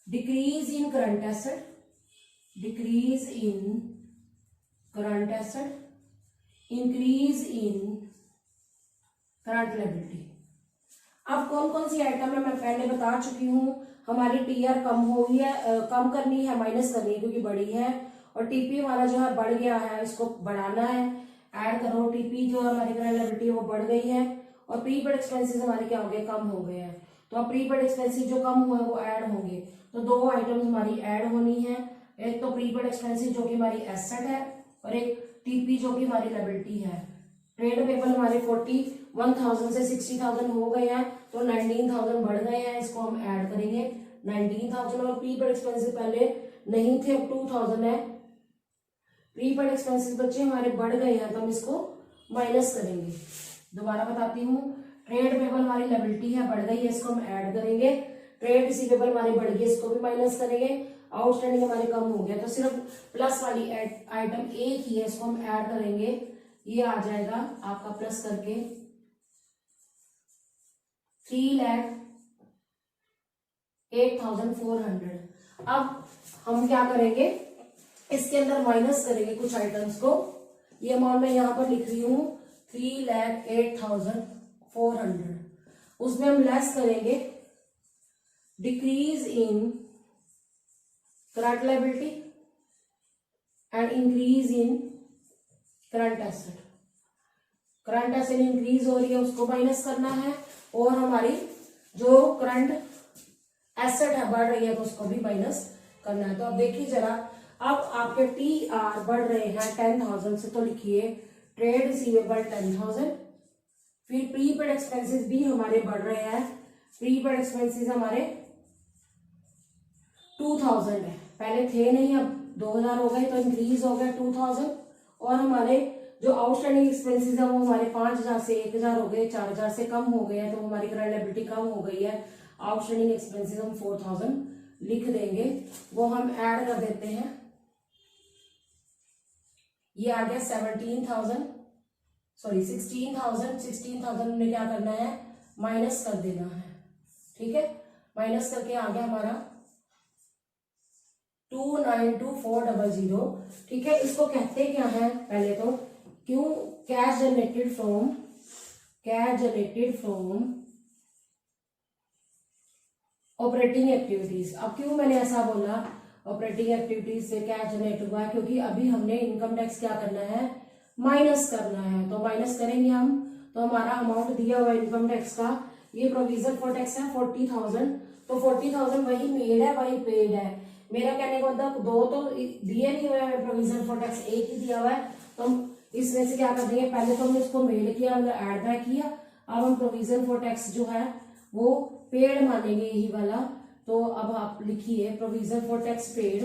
decrease in current asset, decrease in current asset, increase in current liability. अब कौन कौन सी आइटम है मैं पहले बता चुकी हूँ। हमारी टीआर कम हुई है, कम करनी है, माइनस करनी है क्योंकि बड़ी है, और टीपी वाला जो है बढ़ गया है, इसको बढ़ाना है। ऐड करो, टीपी जो हमारी करंट लायबिलिटी है वो बढ़ गई है, और प्रीपेड एक्सपेंसेस हमारे क्या हो गए, कम हो गए हैं। तो अब प्रीपेड एक्सपेंसेस जो कम हुए वो ऐड होंगे, तो दो आइटम्स हमारी ऐड होनी है। एक तो प्रीपेड एक्सपेंसेस जो कि हमारी एसेट है, और एक टीपी जो कि हमारी लायबिलिटी है। ट्रेड पेबल हमारे 41,000 से 60,000 हो गए हैं, तो 19,000 बढ़ गए हैं, इसको हम ऐड करेंगे 19,000। और प्रीपेड एक्सपेंसेस पहले नहीं थे, अब 2,000 है। प्रीपेड एक्सपेंसेस बच्चे हमारे बढ़ गए हैं, तो हम इसको माइनस करेंगे। दोबारा बताती हूँ, ट्रेड पेबल हमारी लायबिलिटी है, बढ़ गई है, इसको हम ऐड करेंगे। ट्रेड रिसीवेबल हमारी बढ़ गई, इसको भी माइनस करेंगे। आउटस्टैंडिंग हमारे कम हो गया, तो सिर्फ प्लस वाली आइटम एक ही है, इसको हम ऐड करेंगे। ये आ जाएगा आपका प्लस करके 3,08,400। अब हम क्या करेंगे, इसके अंदर माइनस करेंगे कुछ आइटम्स को। ये अमाउंट मैं यहां पर लिख रही हूं 3,08,400। उसमें हम लेस करेंगे decrease in current liability and increase in current asset. Current asset increase हो रही है, उसको माइनस करना है, और हमारी जो करंट एसेट है बढ़ रही है, तो उसको भी माइनस करना है। तो अब देखिए जरा, अब आपके टी आर बढ़ रहे हैं 10,000 से, तो लिखिए ट्रेड रिसीवेबल 10,000। फिर प्रीपेड एक्सपेंसेस भी हमारे बढ़ रहे हैं, प्रीपेड एक्सपेंसेस हमारे 2,000 है, पहले थे नहीं, अब 2,000 हो गए, तो इंक्रीज हो गया 2,000। और हमारे जो आउटस्टैंडिंग एक्सपेंसेस है वो हमारे 5,000 से 1,000 हो गए, 4,000 से कम हो गए हैं, तो हमारी करंट लायबिलिटी कम हो गई है। आउटस्टैंडिंग एक्सपेंसेस हम 4,000 लिख देंगे, वो हम ऐड कर देते हैं। ये आ गया 16,000 में क्या करना है, माइनस कर देना है। ठीक है, माइनस करके आ गया हमारा 292,400। ठीक है, इसको कहते क्या है, पहले तो क्यों, cash generated from operating activities. अब क्यों मैंने ऐसा बोला, ऑपरेटिंग एक्टिविटीज से कैश जनरेट हुआ है, क्योंकि अभी हमने इनकम टैक्स क्या करना है, माइनस करना है। तो माइनस करेंगे हम, तो हमारा अमाउंट दिया हुआ इनकम टैक्स का, ये प्रोविजन फॉर टैक्स है 40,000। तो 40,000 वही मेड है, वही पेड है। मेरा कहने का मतलब दो तो दिए नहीं हुए हैं प्रोविजन फॉर टैक्स, एक ही दिया हुआ है। तो हम इसमें से क्या कर देंगे, पहले तो हमने इसको मेड किया, मतलब एड बैक किया। अब हम प्रोविजन फॉर टैक्स जो है वो पेड मानेंगे, यही वाला। तो अब आप लिखिए provision for tax paid,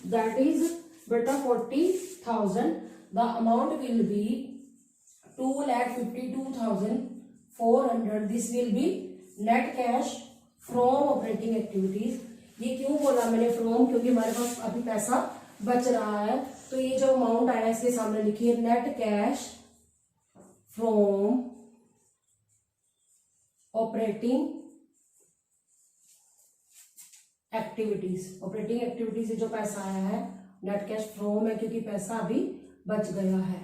that is बेटा 40,000। The amount will be 2,52,400। This will be net cash from operating activities. ये क्यों बोला मैंने फ्रॉम, क्योंकि हमारे पास अभी पैसा बच रहा है। तो ये जो अमाउंट आया इसके सामने लिखिए net cash from operating activities. Operating activities से जो पैसा आया है नेट कैश फ्रॉम है, क्योंकि पैसा अभी बच गया है।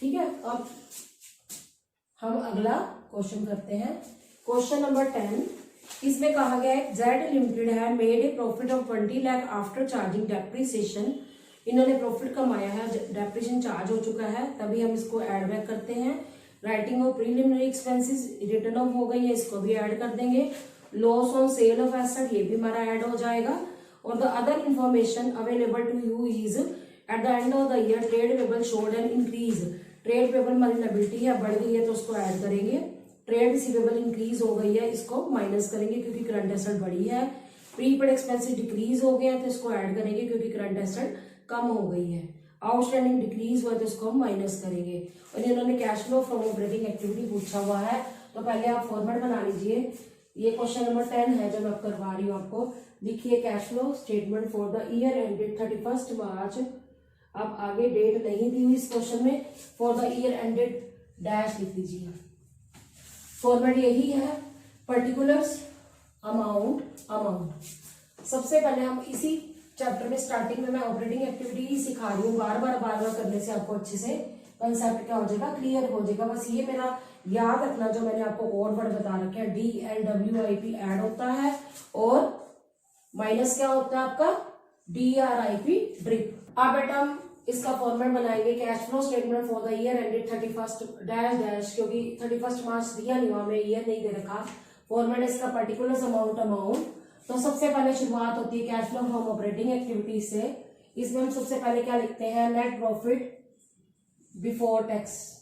ठीक है, अब हम अगला क्वेश्चन करते हैं, क्वेश्चन नंबर 10। इसमें कहा गया है जेड लिमिटेड है made a profit of 20 lakh after charging depreciation. इन्होंने प्रॉफिट कमाया है, डेप्रिसिएशन चार्ज हो चुका है, तभी हम इसको ऐड बैक करते हैं। Writing off preliminary expenses written off हो गई है, इसको भी ऐड कर देंगे। Loss on sale of asset, ये भी हमारा ऐड हो जाएगा। और the other information available to you is at the end of the year trade payable showed an increase. Trade payable हमारी लायबिलिटी है, बढ़ गई है, तो उसको ऐड करेंगे। ट्रेड रिसीवेबल इंक्रीज हो गई है, इसको माइनस करेंगे क्योंकि करंट एसेट बढ़ी है। प्रीपेड एक्सपेंसेस डिक्रीज हो गए हैं, तो इसको ऐड करेंगे क्योंकि करंट एसेट कम हो गई है। आउटस्टैंडिंग डिक्रीज हुआ, तो इसको हम माइनस करेंगे। और इन्होंने cash flow from operating activity पूछा हुआ है, तो पहले आप फॉर्मेट बना लीजिए। ये क्वेश्चन नंबर 10 है जो मैं करवा रही हूँ आपको। लिखिए cash flow statement for the year ended 31 मार्च। अब आगे डेट नहीं दी हुई इस क्वेश्चन में, for the year ended dash लिख दीजिए। फॉर्मेट यही है, पर्टिकुलर्स अमाउंट। सबसे पहले हम इसी चैप्टर में स्टार्टिंग में मैं ऑपरेटिंग एक्टिविटी ही सिखा रही हूँ, बार बार करने से आपको अच्छे से कंसेप्ट क्या हो जाएगा, क्लियर हो जाएगा। बस ये मेरा याद रखना जो मैंने आपको कोड वर्ड बता रखे हैं, DLWIP ऐड होता है और माइनस क्या होता है आपका DRIP ड्रिप। अब बेटा हम इसका फॉर्मेट बनाएंगे cash flow statement for the year ended 31 dash dash, क्योंकि 31 मार्च दिया नहीं, वहां में ईयर नहीं दे रखा। फॉर्मेट इसका पर्टिकुलर अमाउंट। तो सबसे पहले शुरुआत होती है cash flow from operating activities से। इसमें हम सबसे पहले क्या लिखते हैं, net profit before tax.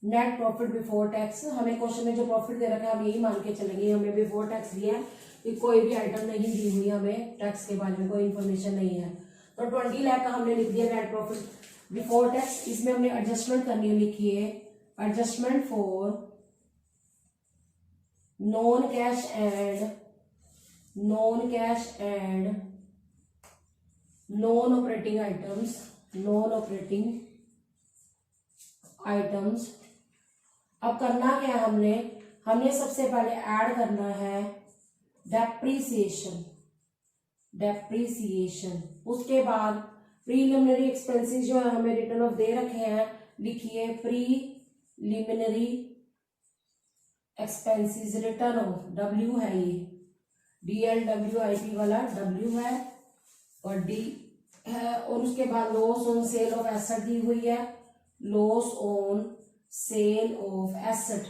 Net profit before tax, हमें क्वेश्चन में जो प्रॉफिट दे रखा है हम यही मान के चलेंगे, हमें बिफोर टैक्स दिया है कि कोई भी आइटम नहीं दी हुई, हमें टैक्स के बारे में कोई इन्फॉर्मेशन नहीं है। तो 20 लाख का हमने लिख दिया नेट प्रॉफिट बिफोर टैक्स। इसमें हमने एडजस्टमेंट करनी है, लिखिए adjustment for non cash and non operating items. अब करना क्या है, हमने सबसे पहले ऐड करना है डेप्रीसिएशन। उसके बाद प्रीलिमिनरी एक्सपेंसेस जो है हमें रिटर्न ऑफ दे रखे हैं, लिखिए preliminary expenses written of, W है ये, DLWIP वाला W है और D है। और उसके बाद loss on sale of asset दी हुई है, loss on sale of asset,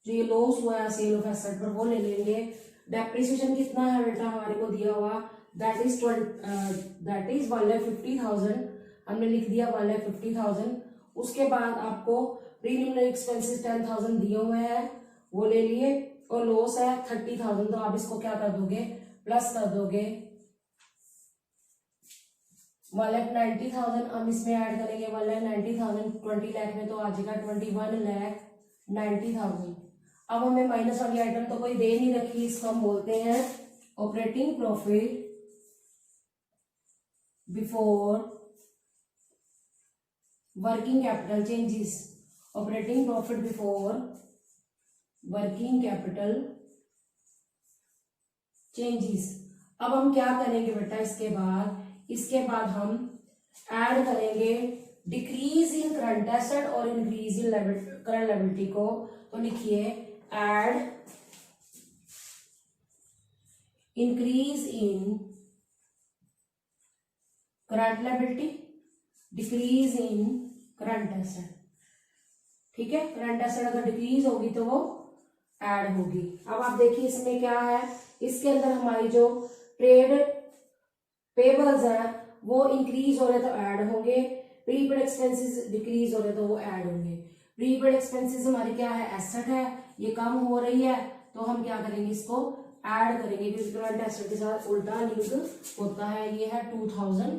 जो ये लॉस हुआ है सेल ऑफ एसेट पर वो ले लेंगे। डेप्रिसिएशन कितना है बेटा हमारे को दिया हुआ, दैट इज 1,50,000, हमने लिख दिया 1,50,000। उसके बाद आपको प्रीलिमिनरी एक्सपेंसेस 10,000 दिए हुए हैं, वो ले लिए, और लॉस है 30,000, तो आप इसको क्या कर दोगे, प्लस कर दोगे 1,90,000। हम इसमें ऐड करेंगे 1,90,000, 20 लाख में तो आ जाएगा 21,90,000। अब हमें माइनस वाली आइटम तो कोई दे नहीं रखी, इसको हम बोलते हैं operating profit before working capital changes. Operating profit before working capital changes. अब हम क्या करेंगे बेटा, इसके बाद हम ऐड करेंगे डिक्रीज इन करंट एसेट और इंक्रीज इन करंट लायबिलिटी को। तो लिखिए add increase in current liability, decrease in current asset. ठीक है, करंट एसेट अगर डिक्रीज होगी तो वो ऐड होगी। अब आप देखिए इसमें क्या है, इसके अंदर हमारी जो ट्रेड पेबल्स है वो इंक्रीज हो रहे तो ऐड होंगे, प्रीपेड एक्सपेंसेस डिक्रीज हो रहे तो वो ऐड होंगे। प्रीपेड एक्सपेंसेस हमारी क्या है, एसेट है, ये कम हो रही है तो हम क्या करेंगे, इसको ऐड करेंगे, क्योंकि करंट एसेट के साथ उल्टा लिंक होता है। ये है 2000।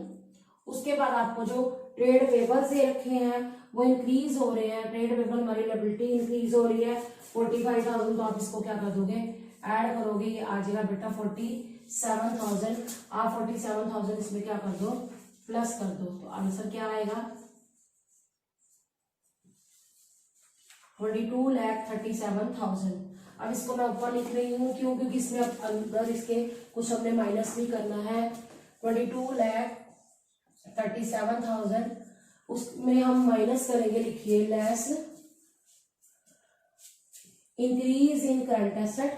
उसके बाद आपको जो ट्रेड पेबल्स दे रखे हैं वो इंक्रीज हो रहे हैं, ट्रेड पेबल हमारी लायबिलिटी इंक्रीज हो रही है 45,000, तो आप इसको क्या कर दोगे, ऐड करोगे, ये आ जाएगा बेटा 47,000। आप 47,000 इसमें क्या कर दो, प्लस कर दो, तो आंसर क्या आएगा 22,37,000। अब इसको मैं ऊपर लिख रही हूँ, क्यों, क्योंकि इसमें अब अंदर इसके कुछ हमने माइनस भी करना है। 22,37,000 उसमें हम माइनस करेंगे, लिखिए less increase in current asset,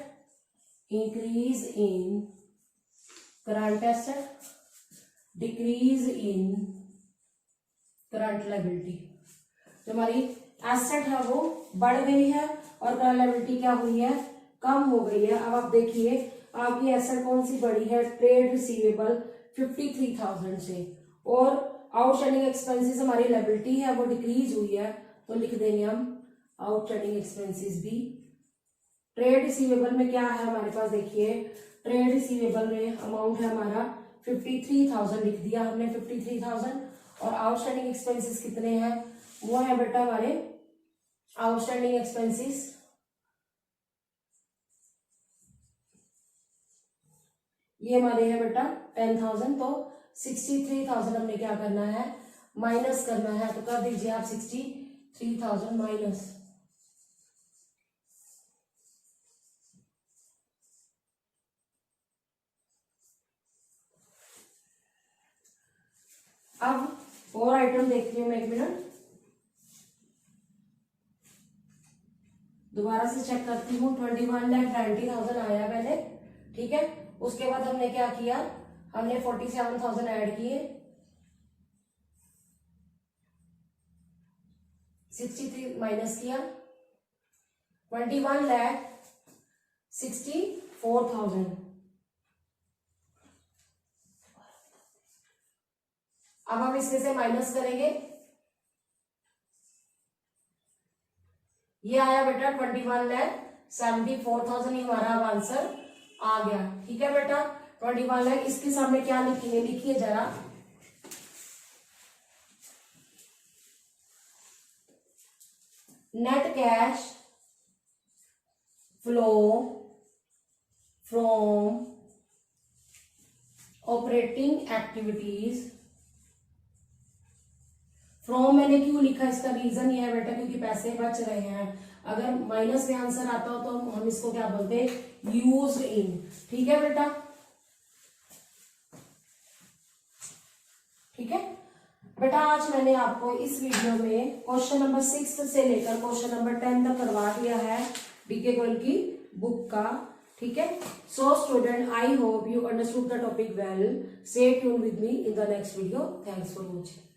increase in current asset, decrease in current liability. जो हमारी एसेट है वो बढ़ गई है और करंट लायबिलिटी क्या हुई है, कम हो गई है। अब आप देखिए आपकी एसेट कौन सी बढ़ी है, ट्रेड रिसीवेबल 53,000 से, और आउटस्टैंडिंग एक्सपेंसेस हमारी लायबिलिटी है वो डिक्रीज हुई है, तो लिख देंगे हम आउटस्टैंडिंग एक्सपेंसेस भी। ट्रेड रिसीवेबल में क्या है हमारे पास, देखिए ट्रेड रिसीवेबल में अमाउंट है हमारा 53,000, लिख दिया हमने 53,000, और आउटस्टैंडिंग एक्सपेंसेस कितने हैं, वो है बेटा हमारे आउटस्टैंडिंग एक्सपेंसेस ये हमारे है बेटा 10,000, तो 63,000 हमने क्या करना है, माइनस करना है, तो कर दीजिए आप 63,000 माइनस। अब और आइटम देखती हूँ मैं, एक मिनट। दोबारा से चेक करती हूँ, 21,90,000 आया मैंने, ठीक है। उसके बाद हमने क्या किया, हमने 47,000 ऐड किए, 63 माइनस किया, 21,64,000। अब हम इसमें से माइनस करेंगे, ये आया बेटा 21,74,000, ये हमारा अब आंसर आ गया, ठीक है बेटा। 21 लाख, इसके सामने क्या लिखेंगे, लिखिए जरा, net cash flow from operating activities. From मैंने क्यों लिखा, इसका रीजन ये है बेटा क्योंकि पैसे बच रहे हैं। अगर माइनस में आंसर आता हो तो हम इसको क्या बोलते हैं, यूज्ड इन, ठीक है बेटा, ठीक है बेटा। आज मैंने आपको इस वीडियो में क्वेश्चन नंबर 6 से लेकर क्वेश्चन नंबर 10 तक करवा दिया है डीके गोयल की बुक का, ठीक है। So student, I hope you understood the topic well. Stay tuned with me in the next video. Thanks for watching.